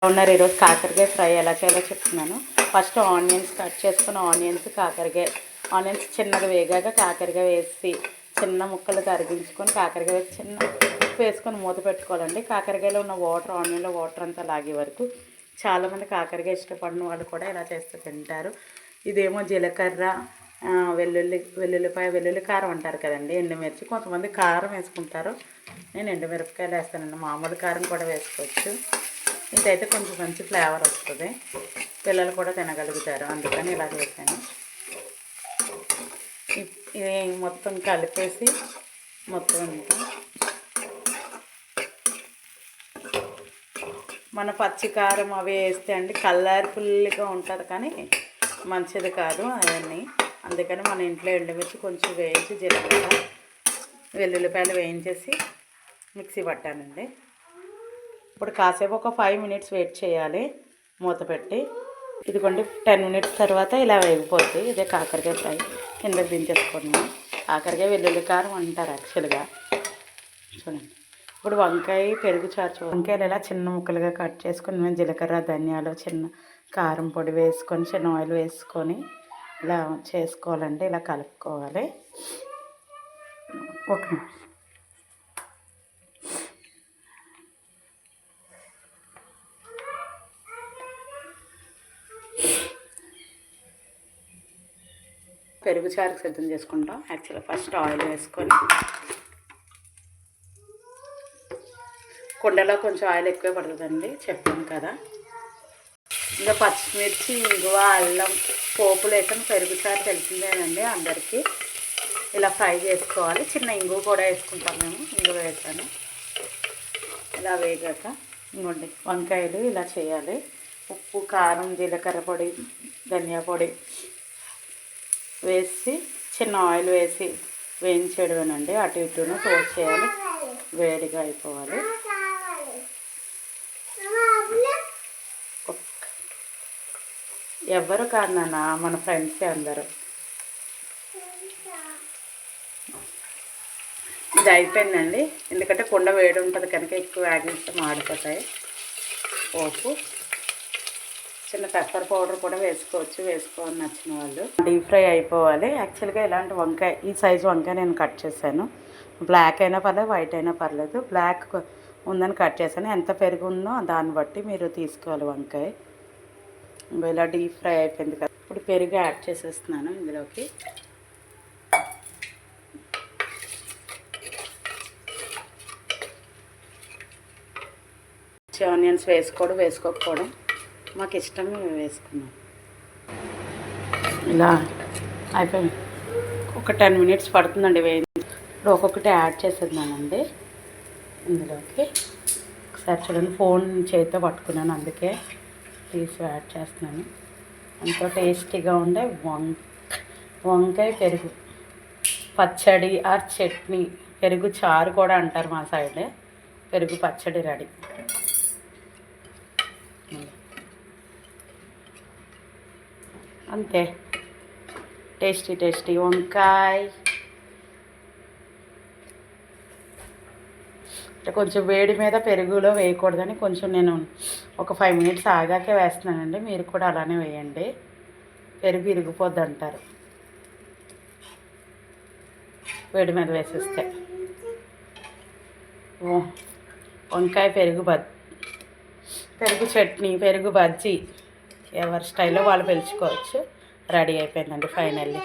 ఉన్నారు. ఈరోజు కాకరకాయ ఫ్రై ఎలా చేయాలో చెప్తున్నాను. ఫస్ట్ ఆనియన్స్ కట్ చేసుకుని ఆనియన్స్ చిన్నగా వేగాక కాకరకాయ వేసి చిన్న ముక్కలు తరిగించుకొని కాకరకాయ వేసి చిన్న ఉప్పు వేసుకొని మూత పెట్టుకోవాలండి. కాకరకాయలో ఉన్న వాటర్ ఆనియన్లో వాటర్ అంతా లాగే వరకు. చాలామంది కాకరకాయ ఇష్టపడిన వాళ్ళు కూడా ఇలా చేస్తూ తింటారు. ఇదేమో జీలకర్ర, వెల్లుల్లి కారం అంటారు కదండి, ఎండుమిర్చి. కొంతమంది కారం వేసుకుంటారు, నేను ఎండుమిరపకాయలు వేస్తానండి. మామూలు కారం కూడా వేసుకోవచ్చు. ఇదైతే కొంచెం మంచి ఫ్లేవర్ వస్తుంది, పిల్లలు కూడా తినగలుగుతారు, అందుకని ఇలా చేశాను. ఇది మొత్తం కలిపేసి మొత్తం అంతా మన పచ్చికారం అవి వేస్తే అండి కలర్ఫుల్గా ఉంటుంది, కానీ మంచిది కాదు అవన్నీ. అందుకని మన ఇంట్లో ఎండుమిర్చి కొంచెం వేయించి జీలకర్ర వెల్లుల్లిపాయలు వేయించేసి మిక్సీ పట్టానండి. ఇప్పుడు కాసేపు ఒక 5 మినిట్స్ వెయిట్ చేయాలి మూత పెట్టి. ఇదిగోండి 10 మినిట్స్ తర్వాత ఇలా వేగిపోద్ది. ఇదే కాకరకాయ ఫ్రై. కిందకి దించేసుకున్నాం. కాకరకాయ వెల్లుల్లి కారం అంటారు యాక్చువల్గా. చూడండి, ఇప్పుడు వంకాయ పెరుగు చారు. వంకాయలు ఇలా చిన్న ముక్కలుగా కట్ చేసుకొని మేము జీలకర్ర ధనియాలు చిన్న కారం పొడి వేసుకొని చిన్న ఆయిల్ వేసుకొని ఇలా చేసుకోవాలండి. ఇలా కలుపుకోవాలి. ఒక పెరుగు చారుకు సిద్ధం చేసుకుంటాం. యాక్చువల్గా ఫస్ట్ ఆయిల్ వేసుకొని కుండలో కొంచెం ఆయిల్ ఎక్కువే పడుతుందండి, చెప్పాను కదా. ఇంకా పచ్చిమిర్చి, ఇంగువ, అల్లం పోపులు వేసాను. పెరుగు చారు తెలిసిందేనండి అందరికీ. ఇలా ఫ్రై చేసుకోవాలి. చిన్న ఇంగువ కూడా వేసుకుంటాం మేము. ఇంగువ వేసాను. ఇలా వేగాక ఇంకోండి వంకాయలు ఇలా చేయాలి. ఉప్పు, కారం, జీలకర్ర పొడి, ధనియా పొడి వేసి చిన్న ఆయిల్ వేసి వేయించేయడమేనండి. అటు ఇటును టోస్ట్ చేయాలి, వేడిగా అయిపోవాలి. ఎవరు కాదు నాన్న, మన ఫ్రెండ్సే అందరూ. ఇది అయిపోయిందండి. ఎందుకంటే కుండ వేడి ఉంటుంది కనుక ఎక్కువ వేగిస్తే మాడిపోతాయి. పోపు చిన్న పెప్పర్ పౌడర్ కూడా వేసుకోవచ్చు, వేసుకోవాలి నచ్చిన వాళ్ళు. డీప్ ఫ్రై అయిపోవాలి. యాక్చువల్గా ఇలాంటి వంకాయ ఈ సైజు వంకాయ నేను కట్ చేశాను. బ్లాక్ అయినా పర్లేదు, వైట్ అయినా పర్లేదు. బ్లాక్ ఉందని కట్ చేశాను. ఎంత పెరుగు ఉందో దాన్ని బట్టి మీరు తీసుకోవాలి వంకాయ. ఇలా డీప్ ఫ్రై అయిపోయింది కదా. ఇప్పుడు పెరుగు యాడ్ చేసేస్తున్నాను ఇందులోకి. ఆనియన్స్ వేసుకోవడం వేసుకోకపోవడం మాకు ఇష్టం, మేము వేసుకున్నాం. ఇలా అయిపోయింది. ఒక 10 మినిట్స్ పడుతుందండి వేయించి. ఇప్పుడు ఒక్కొక్కటి యాడ్ చేసేద్దానండి ఇందులోకి. ఒకసారి చూడండి, ఫోన్ చేతితో పట్టుకున్నాను అందుకే తీసి యాడ్ చేస్తున్నాను. ఎంతో టేస్టీగా ఉండే వంకాయ పెరుగు పచ్చడి ఆర్ చట్నీ, పెరుగు చారు కూడా అంటారు మా సైడ్. పెరుగు పచ్చడి రెడీ. అంతే, టేస్టీ వంకాయ. కొంచెం వేడి మీద పెరుగులో వేయకూడదని కొంచెం నేను ఒక 5 మినిట్స్ ఆగాకే వేస్తున్నానండి. మీరు కూడా అలానే వేయండి, పెరుగు ఇరిగిపోద్ది అంటారు వేడి మీద వేసేస్తే. వంకాయ పెరుగు చట్నీ, పెరుగు బజ్జీ ఎవరి స్టైల్లో వాళ్ళు పిలుచుకోవచ్చు. రెడీ అయిపోయిందండి ఫైనల్లీ.